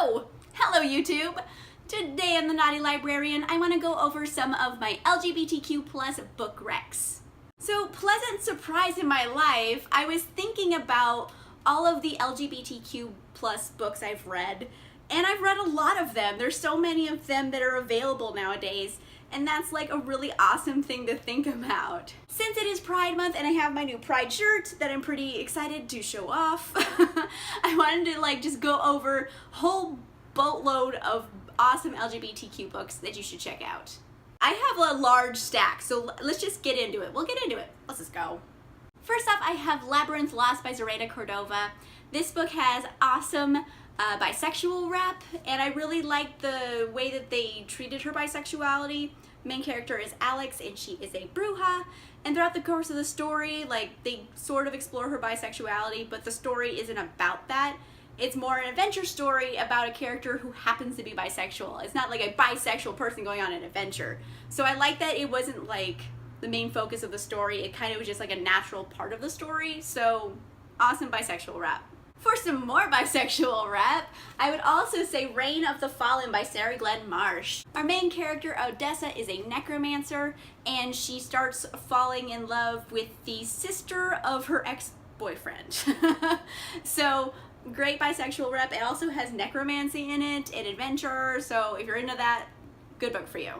Oh, hello YouTube! Today on the Naughty Librarian, I want to go over some of my LGBTQ plus book recs. So, pleasant surprise in my life, I was thinking about all of the LGBTQ plus books I've read, and I've read a lot of them. There's so many of them that are available nowadays, and that's like a really awesome thing to think about. Since it is Pride Month and I have my new Pride shirt that I'm pretty excited to show off, I wanted to just go over a whole boatload of awesome LGBTQ books that you should check out. I have a large stack, so let's just get into it. We'll get into it. Let's just go. First up, I have Labyrinth Last by Zoraida Cordova. This book has awesome bisexual rep, and I really like the way that they treated her bisexuality. Main character is Alex, and she is a bruja, and throughout the course of the story, they sort of explore her bisexuality, but the story isn't about that. It's more an adventure story about a character who happens to be bisexual. It's not like a bisexual person going on an adventure. So I like that it wasn't like the main focus of the story. It kind of was just like a natural part of the story. So awesome bisexual rep. For some more bisexual rep, I would also say Reign of the Fallen by Sarah Glenn Marsh. Our main character, Odessa, is a necromancer, and she starts falling in love with the sister of her ex-boyfriend. So great bisexual rep. It also has necromancy in it and adventure, so if you're into that, good book for you.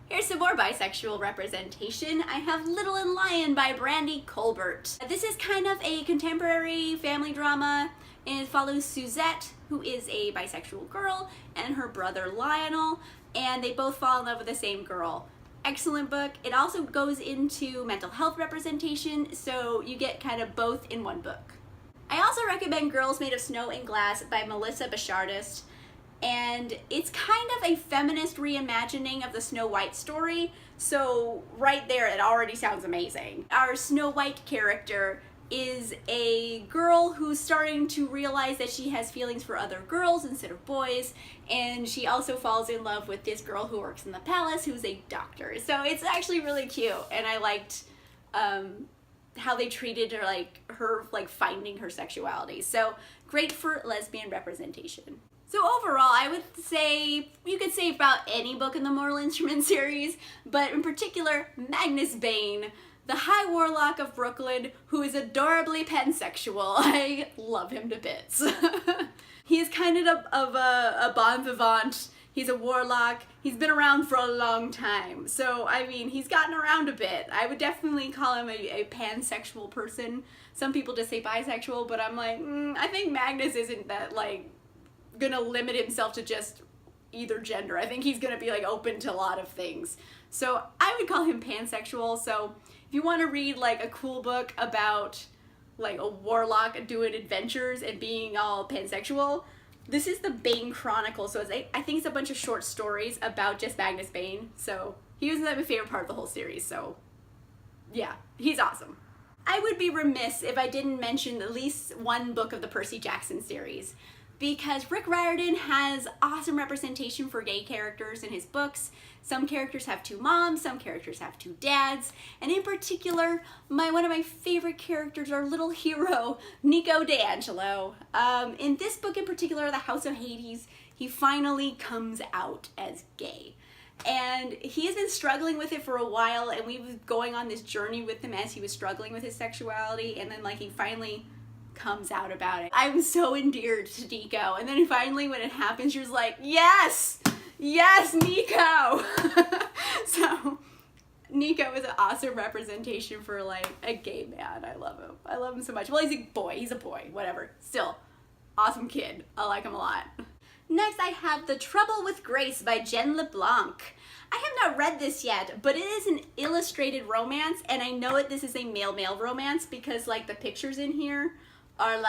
Here's some more bisexual representation. I have Little and Lion by Brandy Colbert. This is kind of a contemporary family drama, and it follows Suzette, who is a bisexual girl, and her brother Lionel, and they both fall in love with the same girl. Excellent book. It also goes into mental health representation, so you get kind of both in one book. I also recommend Girls Made of Snow and Glass by Melissa Bashardist, and it's kind of a feminist reimagining of the Snow White story, so right there it already sounds amazing. Our Snow White character is a girl who's starting to realize that she has feelings for other girls instead of boys, and she also falls in love with this girl who works in the palace who's a doctor. So it's actually really cute, and I liked how they treated her finding her sexuality. So great for lesbian representation. So overall, I would say, you could say about any book in the Mortal Instrument series, but in particular, Magnus Bane, the High Warlock of Brooklyn, who is adorably pansexual. I love him to bits. He is kind of a bon vivant. He's a warlock. He's been around for a long time. So, I mean, he's gotten around a bit. I would definitely call him a pansexual person. Some people just say bisexual, but I'm like, I think Magnus isn't that, gonna limit himself to just either gender. I think he's gonna be, open to a lot of things. So, I would call him pansexual. So, if you want to read, a cool book about, a warlock doing adventures and being all pansexual, this is the Bane Chronicle, so I think it's a bunch of short stories about just Magnus Bane. So he was my favorite part of the whole series, so yeah, he's awesome. I would be remiss if I didn't mention at least one book of the Percy Jackson series, because Rick Riordan has awesome representation for gay characters in his books. Some characters have two moms, some characters have two dads, and in particular, one of my favorite characters, our little hero, Nico D'Angelo. In this book in particular, The House of Hades, he finally comes out as gay. And he has been struggling with it for a while, and we were going on this journey with him as he was struggling with his sexuality, and then he finally comes out about it. I'm so endeared to Nico, and then finally when it happens, you're just like, yes! Yes, Nico! So, Nico is an awesome representation for a gay man. I love him. I love him so much. Well, he's a boy, whatever. Still, awesome kid. I like him a lot. Next, I have The Trouble with Grace by Jen LeBlanc. I have not read this yet, but it is an illustrated romance, and I know that this is a male-male romance because the pictures in here are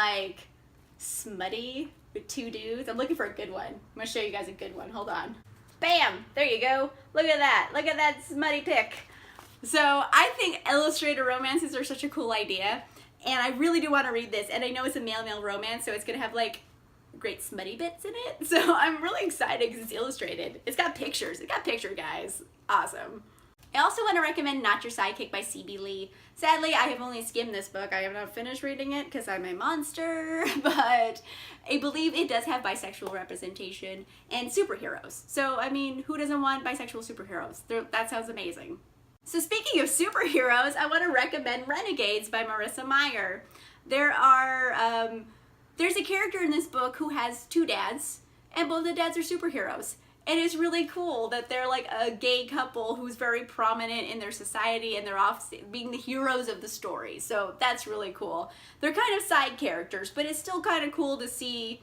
smutty with two dudes. I'm looking for a good one. I'm gonna show you guys a good one. Hold on. Bam! There you go. Look at that. Look at that smutty pic. So I think illustrated romances are such a cool idea, and I really do want to read this, and I know it's a male-male romance, so it's gonna have great smutty bits in it. So I'm really excited because it's illustrated. It's got pictures. It got picture, guys. Awesome. I also want to recommend Not Your Sidekick by C.B. Lee. Sadly, I have only skimmed this book. I have not finished reading it because I'm a monster, but I believe it does have bisexual representation and superheroes. So, I mean, who doesn't want bisexual superheroes? That sounds amazing. So speaking of superheroes, I want to recommend Renegades by Marissa Meyer. There's a character in this book who has two dads, and both the dads are superheroes. And it's really cool that they're like a gay couple who's very prominent in their society, and they're off being the heroes of the story. So that's really cool. They're kind of side characters, but it's still kind of cool to see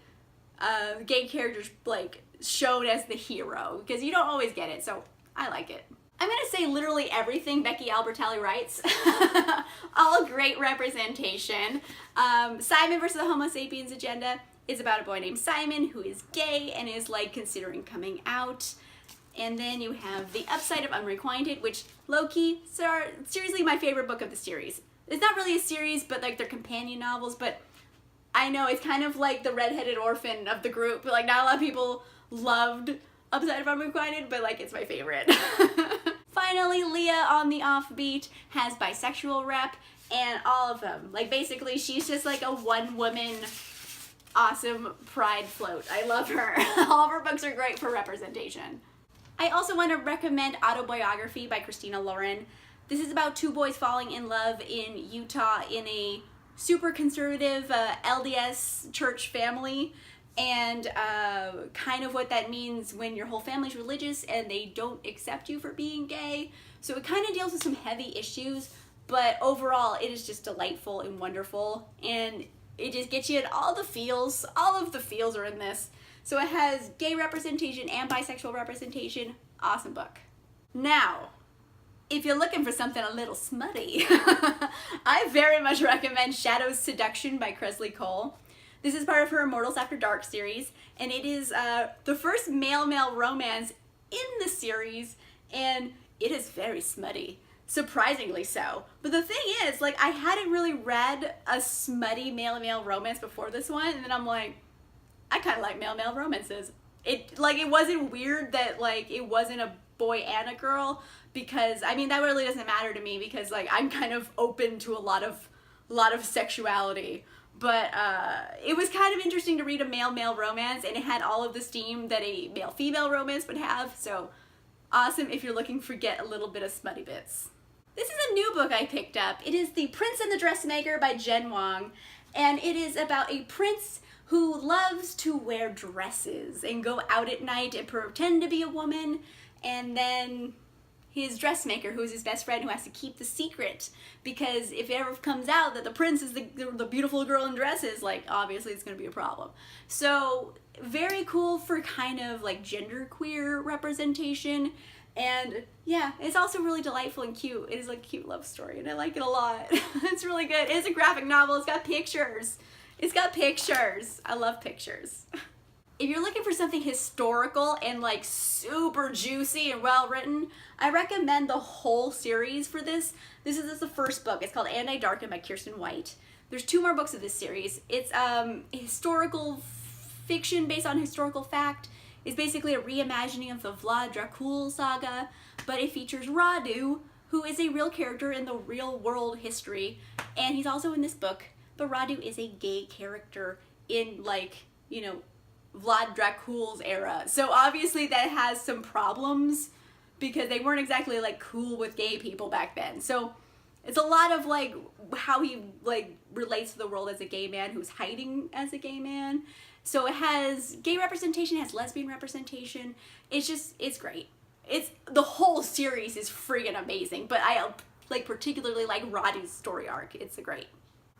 gay characters like shown as the hero, because you don't always get it. So I like it. I'm gonna say literally everything Becky Albertalli writes. All great representation. Simon versus the Homo sapiens agenda is about a boy named Simon who is gay and is like considering coming out. And then you have The Upside of Unrequited, which low-key, seriously my favorite book of the series. It's not really a series, but like they're companion novels, but I know it's kind of like the redheaded orphan of the group. Like not a lot of people loved Upside of Unrequited, but like it's my favorite. Finally, Leah on the Offbeat has bisexual rep, and all of them. Like basically she's just like a one-woman awesome pride float. I love her. All of her books are great for representation. I also want to recommend Autobiography by Christina Lauren. This is about two boys falling in love in Utah in a super conservative LDS church family, and kind of what that means when your whole family's religious and they don't accept you for being gay. So it kind of deals with some heavy issues, but overall it is just delightful and wonderful, and it just gets you at all the feels. All of the feels are in this. So it has gay representation and bisexual representation. Awesome book. Now, if you're looking for something a little smutty, I very much recommend Shadow's Seduction by Kresley Cole. This is part of her Immortals After Dark series, and it is the first male-male romance in the series, and it is very smutty. Surprisingly so. But the thing is, like, I hadn't really read a smutty male-male romance before this one, and then I'm like, I kind of like male-male romances. It wasn't weird that, like, it wasn't a boy and a girl, because, I mean, that really doesn't matter to me, because, like, I'm kind of open to a lot of sexuality. But it was kind of interesting to read a male-male romance, and it had all of the steam that a male-female romance would have, so awesome if you're looking for get a little bit of smutty bits. This is a new book I picked up. It is The Prince and the Dressmaker by Jen Wong, and it is about a prince who loves to wear dresses and go out at night and pretend to be a woman, and then his dressmaker, who is his best friend, who has to keep the secret, because if it ever comes out that the prince is the beautiful girl in dresses, like, obviously it's going to be a problem. So very cool for kind of like genderqueer representation, and yeah, it's also really delightful and cute. It is like a cute love story, and I like it a lot. It's really good. It's a graphic novel. It's got pictures. It's got pictures. I love pictures. If you're looking for something historical and like super juicy and well written, I recommend the whole series for this. This is the first book. It's called And I Darken by Kirsten White. There's two more books of this series. It's historical fiction based on historical fact. It's basically a reimagining of the Vlad Dracul saga, but it features Radu, who is a real character in the real world history, and he's also in this book, but Radu is a gay character in, like, you know, Vlad Dracul's era. So obviously that has some problems because they weren't exactly like cool with gay people back then. So it's a lot of like how he like relates to the world as a gay man who's hiding as a gay man. So it has gay representation, it has lesbian representation. It's great. The whole series is friggin' amazing, but I like particularly like Radu's story arc. It's great.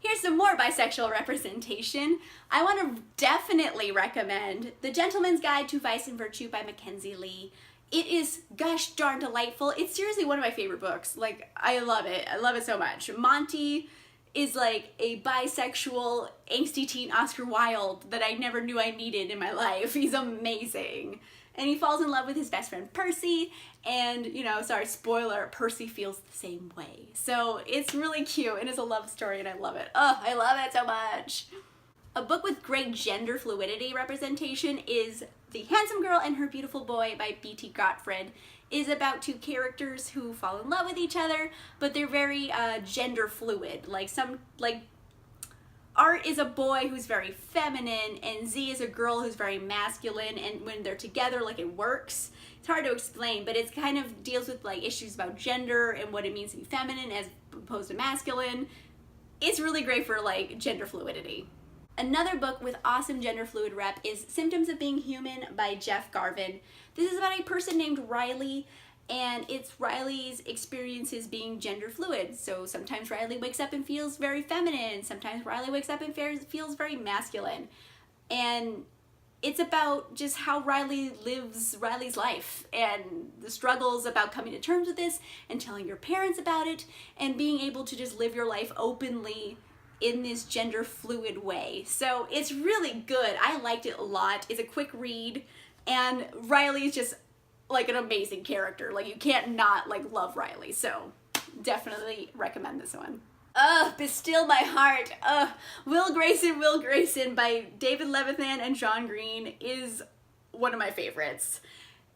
Here's some more bisexual representation. I want to definitely recommend The Gentleman's Guide to Vice and Virtue by Mackenzie Lee. It is gosh darn delightful. It's seriously one of my favorite books. Like, I love it. I love it so much. Monty is like a bisexual, angsty teen Oscar Wilde that I never knew I needed in my life. He's amazing. And he falls in love with his best friend Percy, and, you know, sorry, spoiler, Percy feels the same way. So it's really cute, and it's a love story, and I love it. Oh, I love it so much. A book with great gender fluidity representation is The Handsome Girl and Her Beautiful Boy by B.T. Gottfried. is about two characters who fall in love with each other, but they're very gender fluid. Like Art is a boy who's very feminine, and Z is a girl who's very masculine, and when they're together, like, it works. It's hard to explain, but it kind of deals with like issues about gender and what it means to be feminine as opposed to masculine. It's really great for like gender fluidity. Another book with awesome gender fluid rep is Symptoms of Being Human by Jeff Garvin. This is about a person named Riley, and it's Riley's experiences being gender fluid. So sometimes Riley wakes up and feels very feminine, sometimes Riley wakes up and feels very masculine. And it's about just how Riley lives Riley's life and the struggles about coming to terms with this and telling your parents about it and being able to just live your life openly in this gender fluid way. So it's really good. I liked it a lot. It's a quick read, and Riley is just like an amazing character. Like, you can't not like love Riley. So definitely recommend this one. But Still My Heart. Will Grayson by David Levithan and John Green is one of my favorites.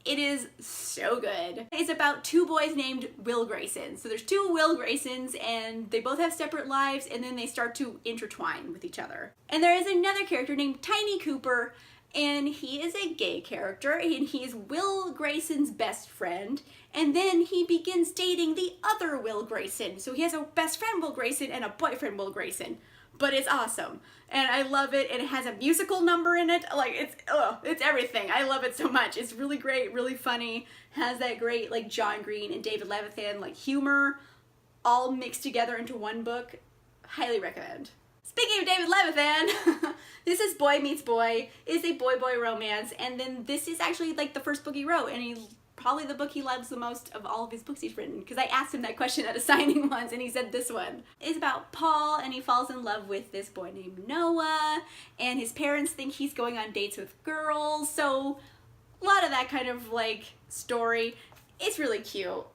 It is so good. It's about two boys named Will Grayson. So there's two Will Graysons, and they both have separate lives, and then they start to intertwine with each other. And there is another character named Tiny Cooper, and he is a gay character, and he's Will Grayson's best friend, and then he begins dating the other Will Grayson. So he has a best friend Will Grayson and a boyfriend Will Grayson, but it's awesome, and I love it, and it has a musical number in it. Like, it's everything. I love it so much. It's really great, really funny, has that great like John Green and David Levithan like humor all mixed together into one book. Highly recommend. Speaking of David Levithan, this is Boy Meets Boy. It's a boy-boy romance, and then this is actually like the first book he wrote, and probably the book he loves the most of all of his books he's written, because I asked him that question at a signing once, and he said this one. It's about Paul, and he falls in love with this boy named Noah, and his parents think he's going on dates with girls, so a lot of that kind of like story. It's really cute.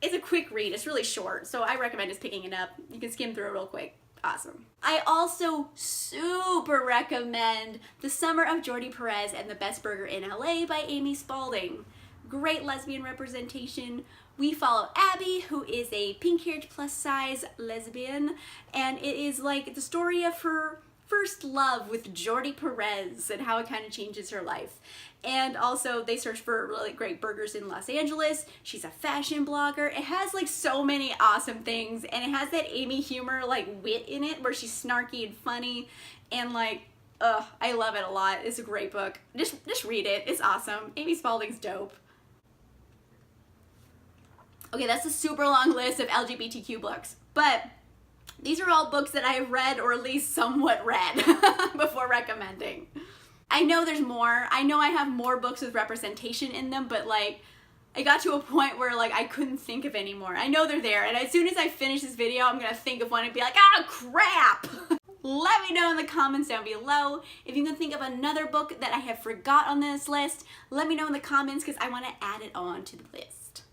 It's a quick read. It's really short, so I recommend just picking it up. You can skim through it real quick. Awesome. I also super recommend The Summer of Jordi Perez and the Best Burger in LA by Amy Spaulding. Great lesbian representation. We follow Abby, who is a pink-haired plus-size lesbian, and it is like the story of her first love with Jordi Perez and how it kind of changes her life. And also they search for really great burgers in Los Angeles. She's a fashion blogger. It has like so many awesome things, and it has that Amy humor like wit in it where she's snarky and funny, and like I love it a lot. It's a great book. Just read it. It's awesome. Amy Spaulding's dope. Okay, that's a super long list of LGBTQ books, but these are all books that I have read, or at least somewhat read, before recommending. I know there's more. I know I have more books with representation in them, but like, I got to a point where like I couldn't think of any more. I know they're there, and as soon as I finish this video, I'm gonna think of one and be like, ah, crap! Let me know in the comments down below. If you can think of another book that I have forgot on this list, let me know in the comments, because I want to add it on to the list.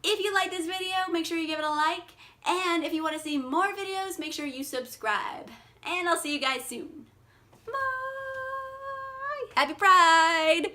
If you like this video, make sure you give it a like, and if you want to see more videos, make sure you subscribe. And I'll see you guys soon. Bye! Happy Pride!